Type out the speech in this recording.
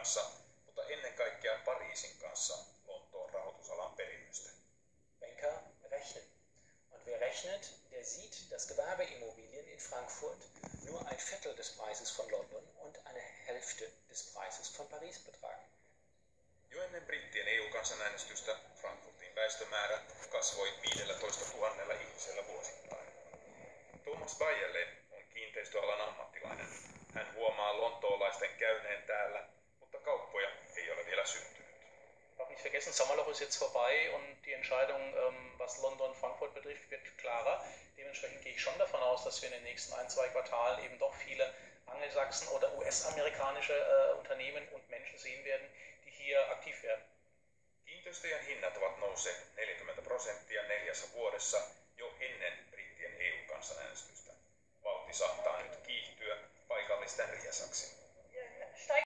kanssa, mutta ennen kaikkea Pariisin kanssa Lontoon rahoitusalan perinnöstä. Banker rechnen. Und wer rechnet, der sieht, dass Gewerbeimmobilien in Frankfurt nur ein Viertel des Preises von London und eine Hälfte des Preises von Paris betragen. Jo ennen brittien EU-kansanäänestystä Frankfurtin väestömäärä kasvoi 15 000 ihmisellä vuosittain. Thomas Bayerle on kiinteistöalan ammattilainen. Hän huomaa lontoolaisten käyneen täällä, mutta kauppoja ei ole vielä syntynyt. Darf nicht vergessen, Sommerloch ist jetzt vorbei und die Entscheidung, was London-Frankfurt betrifft, wird klarer. Dementsprechend gehe ich schon davon aus, dass wir in den nächsten 1-2 Quartalen eben doch viele Angelsachsen- oder US-amerikanische Unternehmen und Menschen sehen werden, die hier aktiv werden. Kiinteistöjen hinnat ovat nousseet 40% 4 vuodessa jo ennen brittien EU-kansanäänestystä. Vauhti saattaa nyt kiihtyä paikallisten riesaksi.